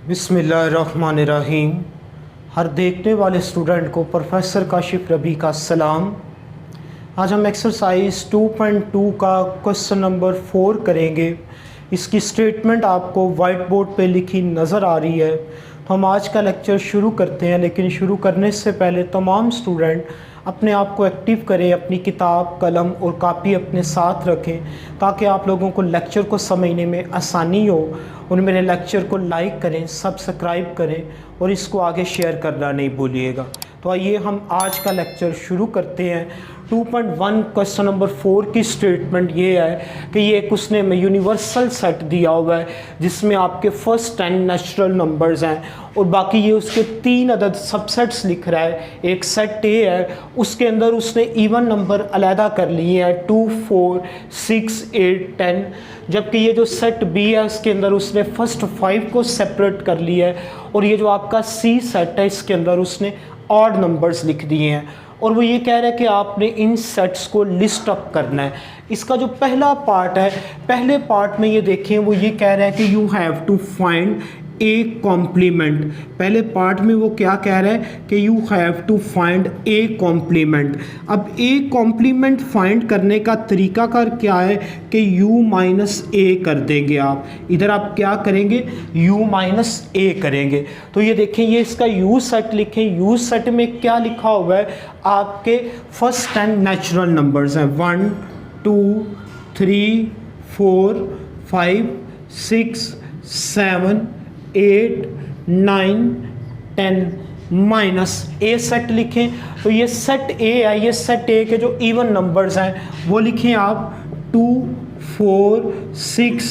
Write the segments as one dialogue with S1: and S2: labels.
S1: बिस्मिल्लाहिर्रहमानिर्रहीम। हर देखने वाले स्टूडेंट को प्रोफेसर काशिफ रबी का सलाम। आज हम एक्सरसाइज 2.2 का क्वेश्चन नंबर 4 करेंगे। इसकी स्टेटमेंट आपको वाइट बोर्ड पे लिखी नज़र आ रही है। तो हम आज का लेक्चर शुरू करते हैं, लेकिन शुरू करने से पहले तमाम स्टूडेंट अपने आप को एक्टिव करें, अपनी किताब, कलम और कापी अपने साथ रखें ताकि आप लोगों को लेक्चर को समझने में आसानी हो। और मेरे लेक्चर को लाइक करें, सब्सक्राइब करें और इसको आगे शेयर करना नहीं भूलिएगा। तो आइए हम आज का लेक्चर शुरू करते हैं। 2.1 क्वेश्चन नंबर 4 की स्टेटमेंट ये है कि ये एक उसने में यूनिवर्सल सेट दिया हुआ है जिसमें आपके फर्स्ट 10 नेचुरल नंबर्स हैं और बाकी ये उसके 3 अदद सबसेट्स लिख रहा है। एक सेट ए है, उसके अंदर उसने इवन नंबर अलहदा कर लिए हैं 2, 4, 6, 8, 10। जबकि ये जो सेट बी है उसके अंदर उसने फर्स्ट 5 को सेपरेट कर लिया है और ये जो आपका सी सेट है इसके अंदर उसने ऑड नंबर्स लिख दिए हैं। और वो ये कह रहा है कि आपने इन सेट्स को लिस्ट अप करना है। इसका जो पहला पार्ट है, पहले पार्ट में ये देखें, वो ये कह रहा है कि you have to find a complement. पहले पार्ट में वो क्या कह रहा है कि you have to find a complement. अब ए कॉम्प्लीमेंट फाइंड करने का तरीका कर क्या है कि u माइनस ए कर देंगे। आप इधर आप क्या करेंगे, u माइनस ए करेंगे। तो ये देखें, ये इसका u सेट लिखें। u सेट में क्या लिखा हुआ है, आपके फर्स्ट 10 नेचुरल नंबर्स हैं 1, 2, 3, 4, 5, 6, 7, 8, 9, 10 माइनस ए सेट लिखें। तो ये सेट ए है, ये सेट ए के जो इवन नंबर्स हैं वो लिखें आप 2, 4, 6,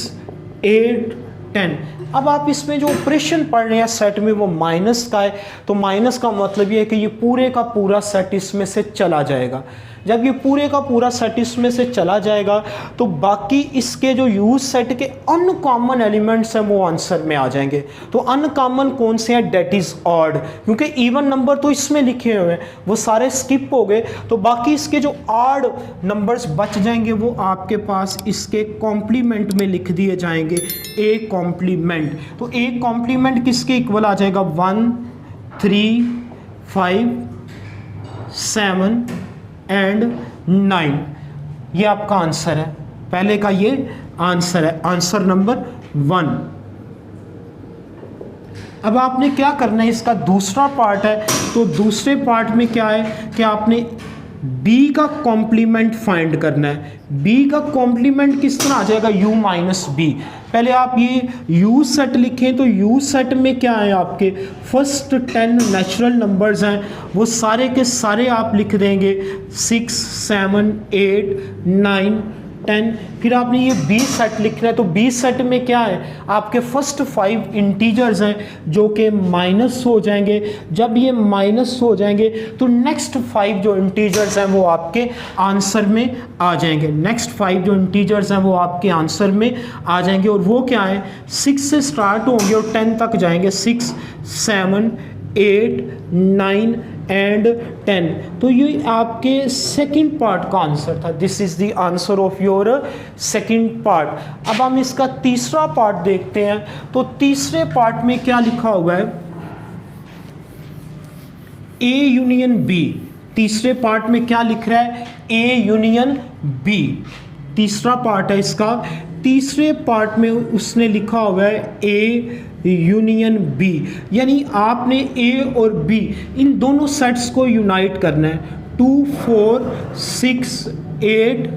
S1: 8, 10। अब आप इसमें जो ऑपरेशन पढ़ रहे हैं सेट में वो माइनस का है। तो माइनस का मतलब ये है कि ये पूरे का पूरा सेट इसमें से चला जाएगा। जब ये पूरे का पूरा सेट इसमें से चला जाएगा तो बाकी इसके जो यूज सेट के अनकॉमन एलिमेंट्स हैं वो आंसर में आ जाएंगे। तो अनकॉमन कौन से हैं, डेट इज ऑड, क्योंकि इवन नंबर तो इसमें लिखे हुए हैं वो सारे स्किप हो गए। तो बाकी इसके जो ऑड नंबर्स बच जाएंगे वो आपके पास इसके कॉम्प्लीमेंट में लिख दिए जाएंगे, ए कॉम्प्लीमेंट। तो ए कॉम्प्लीमेंट किसके इक्वल आ जाएगा, 1, 3, 5, 7 एंड 9। ये आपका आंसर है, पहले का ये आंसर है, आंसर नंबर 1। अब आपने क्या करना है, इसका दूसरा पार्ट है। तो दूसरे पार्ट में क्या है कि आपने b का कॉम्प्लीमेंट फाइंड करना है। b का कॉम्प्लीमेंट किस तरह आ जाएगा, u माइनस बी। पहले आप ये u सेट लिखें। तो u सेट में क्या है, आपके फर्स्ट 10 नेचुरल नंबर्स हैं वो सारे के सारे आप लिख देंगे 6, 7, 8, 9, 10। फिर आपने ये b सेट लिखना है। तो b सेट में क्या है, आपके फर्स्ट 5 इंटीजर्स हैं जो कि माइनस हो जाएंगे। जब ये माइनस हो जाएंगे तो नेक्स्ट 5 जो इंटीजर्स हैं वो आपके आंसर में आ जाएंगे। नेक्स्ट 5 जो इंटीजर्स हैं वो आपके आंसर में आ जाएंगे और वो क्या है, 6 से स्टार्ट होंगे और 10 तक जाएंगे। 6, 7, 8, 9 एंड 10। तो ये आपके सेकंड पार्ट का आंसर था। This is the answer of your second part. अब हम इसका तीसरा पार्ट देखते हैं। तो तीसरे पार्ट में क्या लिखा हुआ है, ए यूनियन बी। तीसरे पार्ट में क्या लिख रहा है, ए यूनियन बी। तीसरा पार्ट है इसका। तीसरे पार्ट में उसने लिखा हुआ है ए यूनियन बी, यानी आपने ए और बी इन दोनों सेट्स को यूनाइट करना है। 2, 4, 6, 8,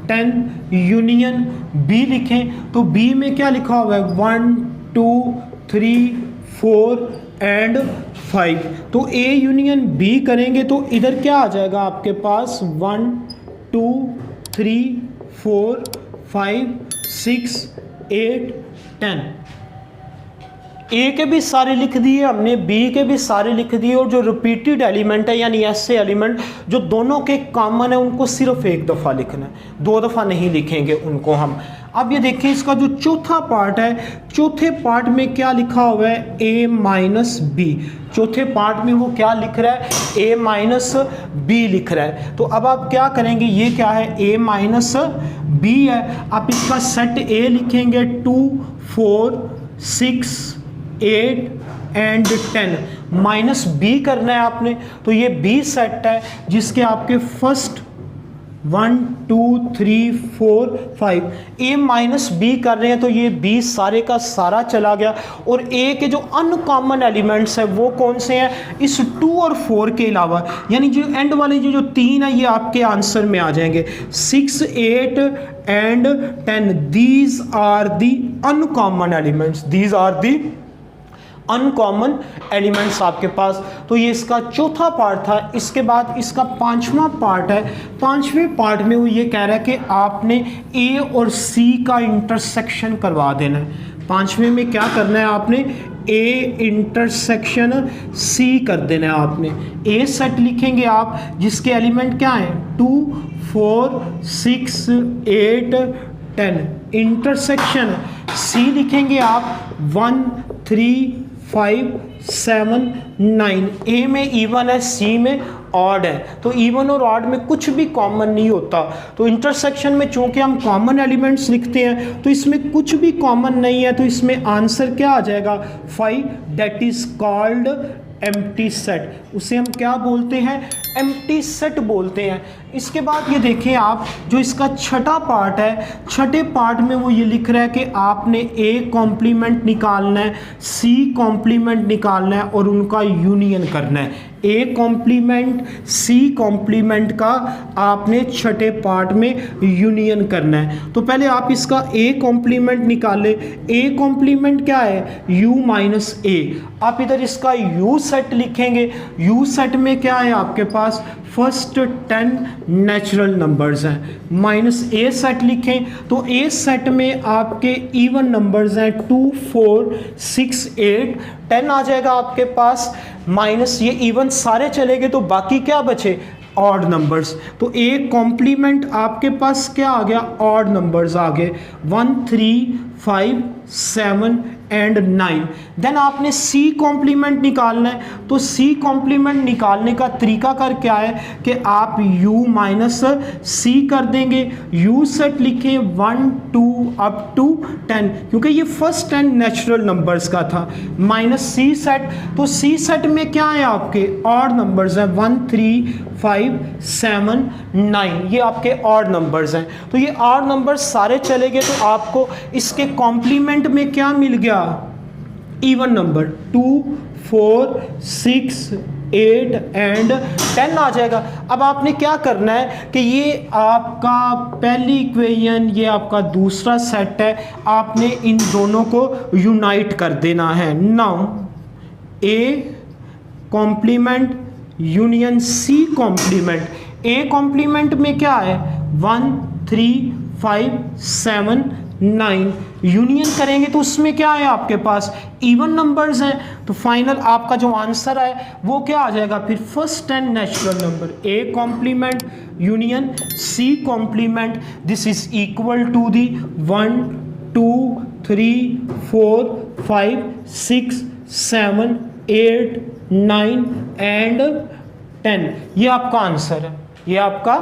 S1: 10 यूनियन बी लिखें। तो बी में क्या लिखा हुआ है, 1, 2, 3, 4 एंड 5। तो ए यूनियन बी करेंगे तो इधर क्या आ जाएगा आपके पास, 1, 2, 3, 4, 5, 6, 8, 10। ए के भी सारे लिख दिए हमने, बी के भी सारे लिख दिए और जो रिपीटेड एलिमेंट है यानी ऐसे एलिमेंट जो दोनों के कॉमन है उनको सिर्फ एक दफ़ा लिखना है, 2 दफ़ा नहीं लिखेंगे उनको हम। अब ये देखिए इसका जो चौथा पार्ट है, चौथे पार्ट में क्या लिखा हुआ है, ए माइनस बी। चौथे पार्ट में वो क्या लिख रहा है, ए माइनस बी लिख रहा है। तो अब आप क्या करेंगे, ये क्या है, ए माइनस बी है। आप इसका सेट ए लिखेंगे 2, 4, 6, 8 एंड 10 माइनस बी करना है आपने। तो ये बी सेट है जिसके आपके फर्स्ट 1 2 3 4 5 ए माइनस बी कर रहे हैं, तो ये बी सारे का सारा चला गया। और ए के जो अनकॉमन एलिमेंट्स है वो कौन से हैं इस 2 और 4 के अलावा, यानी जो एंड वाले जो 3 है ये आपके आंसर में आ जाएंगे। 6 8 and 10 these are the uncommon elements, these are the uncommon elements आपके पास। तो ये इसका चौथा पार्ट था। इसके बाद इसका पांचवा पार्ट है। पांचवें पार्ट में वो ये कह रहा है कि आपने ए और सी का इंटरसेक्शन करवा देना है। पांचवें में क्या करना है आपने, ए इंटरसेक्शन सी कर देना है आपने। ए सेट लिखेंगे आप जिसके एलिमेंट क्या हैं 2 4 6 8 10, इंटरसेक्शन सी लिखेंगे आप 1 3 5 7 9। ए में इवन है, सी में ऑड है, तो इवन और ऑड में कुछ भी कॉमन नहीं होता। तो इंटरसेक्शन में चूंकि हम कॉमन एलिमेंट्स लिखते हैं तो इसमें कुछ भी कॉमन नहीं है, तो इसमें आंसर क्या आ जाएगा 5, that is called empty set. उसे हम क्या बोलते हैं, एम्प्टी सेट बोलते हैं। इसके बाद ये देखें आप, जो इसका छठा पार्ट है, छठे पार्ट में वो ये लिख रहा है कि आपने ए कॉम्प्लीमेंट निकालना है, सी कॉम्प्लीमेंट निकालना है और उनका यूनियन करना है। ए कॉम्प्लीमेंट सी कॉम्प्लीमेंट का आपने छठे पार्ट में यूनियन करना है। तो पहले आप इसका ए कॉम्प्लीमेंट निकालें। ए कॉम्प्लीमेंट क्या है, यू माइनस ए। आप इधर इसका यू सेट लिखेंगे। यू सेट में क्या है आपके पास, फर्स्ट 10 नेचुरल नंबर्स हैं, माइनस ए सेट लिखें। तो ए सेट में आपके इवन नंबर्स हैं 2 4 6 8 10 आ जाएगा आपके पास, माइनस ये इवन सारे चले गए तो बाकी क्या बचे, ऑड नंबर्स। तो ए कॉम्प्लीमेंट आपके पास क्या आ गया, ऑड नंबर्स आ गए 1 3 5 7 एंड 9। देन आपने सी कॉम्प्लीमेंट निकालना है। तो सी कॉम्प्लीमेंट निकालने का तरीका कर क्या है कि आप u माइनस सी कर देंगे। u सेट लिखें 1 2 अप टू 10, क्योंकि ये फर्स्ट 10 नेचुरल नंबर्स का था, माइनस सी सेट। तो सी सेट में क्या है आपके ऑड नंबर्स हैं 1 3 5 7 9, ये आपके ऑड नंबर्स हैं। तो ये ऑड नंबर्स सारे चले गए तो आपको इसके कॉम्प्लीमेंट में क्या मिल गया, इवन नंबर 2 4 6 8 एंड 10 आ जाएगा। अब आपने क्या करना है कि ये आपका पहली इक्वेशन, ये आपका दूसरा सेट है, आपने इन दोनों को यूनाइट कर देना है। Now a complement union c complement. A complement में क्या है 1 3 5 7 9, यूनियन करेंगे तो उसमें क्या है आपके पास इवन नंबर्स हैं। तो फाइनल आपका जो आंसर है वो क्या आ जाएगा, फिर first 10 natural number, a complement union c complement, this is equal to the 1 2 3 4 5 6 7 8 9 and 10। ये आपका आंसर है, ये आपका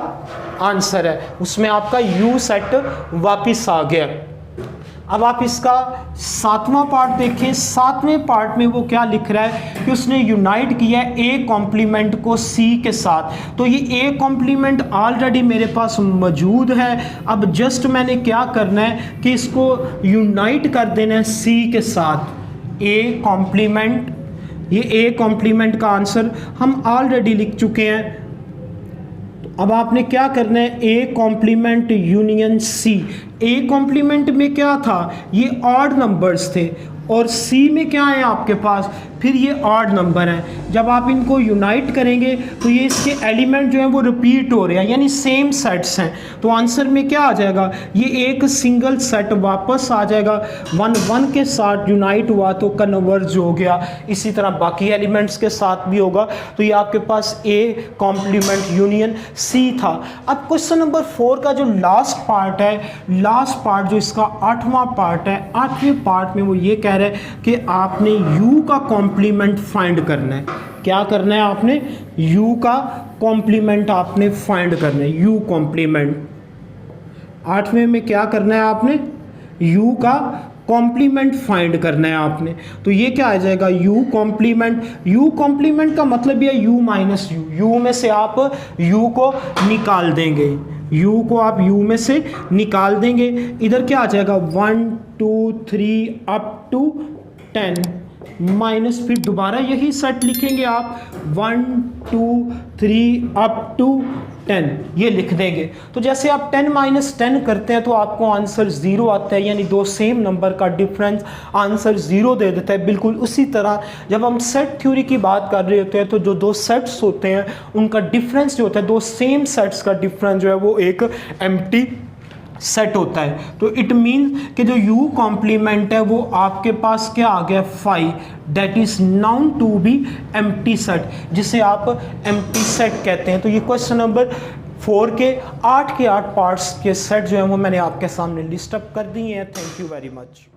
S1: आंसर है। उसमें आपका यू सेट वापिस आ गया। अब आप इसका सातवां पार्ट देखें। सातवें पार्ट में वो क्या लिख रहा है कि उसने यूनाइट किया है ए कॉम्प्लीमेंट को सी के साथ। तो ये ए कॉम्प्लीमेंट ऑलरेडी मेरे पास मौजूद है। अब जस्ट मैंने क्या करना है कि इसको यूनाइट कर देना है सी के साथ। ए कॉम्प्लीमेंट, ये ए कॉम्प्लीमेंट का आंसर हम ऑलरेडी लिख चुके हैं। अब आपने क्या करना है, a complement union c. A complement में क्या था, ये ऑड नंबर्स थे और सी में क्या है आपके पास, फिर ये ऑड नंबर हैं। जब आप इनको यूनाइट करेंगे तो ये इसके एलिमेंट जो हैं वो रिपीट हो रहे हैं, यानी सेम सेट्स हैं। तो आंसर में क्या आ जाएगा, ये एक सिंगल सेट वापस आ जाएगा। 1 1 के साथ यूनाइट हुआ तो कन्वर्ज हो गया, इसी तरह बाकी एलिमेंट्स के साथ भी होगा। तो ये आपके पास ए कॉम्प्लीमेंट यूनियन सी था। अब क्वेश्चन नंबर 4 का जो लास्ट पार्ट है, लास्ट पार्ट जो इसका 8वां पार्ट है, 8वें पार्ट में वो ये कह रहे हैं कि आपने u का कॉम्प्लीमेंट फाइंड करना है। क्या करना है आपने, u का कॉम्प्लीमेंट आपने फाइंड करना है। u कॉम्प्लीमेंट 8वें में क्या करना है आपने, u का कॉम्प्लीमेंट फाइंड करना है आपने। तो ये क्या आ जाएगा, u कॉम्प्लीमेंट। u कॉम्प्लीमेंट का मतलब ये u माइनस यू, u में से आप u को निकाल देंगे, u को आप u में से निकाल देंगे। इधर क्या आ जाएगा 1 2 3 अप टू 10 माइनस, फिर दोबारा यही सेट लिखेंगे आप 1 2 3 अप टू 10, ये लिख देंगे। तो जैसे आप 10 माइनस 10 करते हैं तो आपको आंसर 0 आता है, यानी दो सेम नंबर का डिफरेंस आंसर 0 दे देता है। बिल्कुल उसी तरह जब हम सेट थ्योरी की बात कर रहे होते हैं तो जो दो सेट्स होते हैं उनका डिफरेंस जो होता है, दो सेम सेट्स का डिफरेंस जो है वो एक एम्प्टी सेट होता है। तो इट मीन्स कि जो u कॉम्प्लीमेंट है वो आपके पास क्या आ गया 5, that is known to be empty set, जिसे आप एम्प्टी सेट कहते हैं। तो ये क्वेश्चन नंबर 4 के 8 पार्ट्स के सेट जो है वो मैंने आपके सामने लिस्ट अप कर दिए हैं। Thank you very much.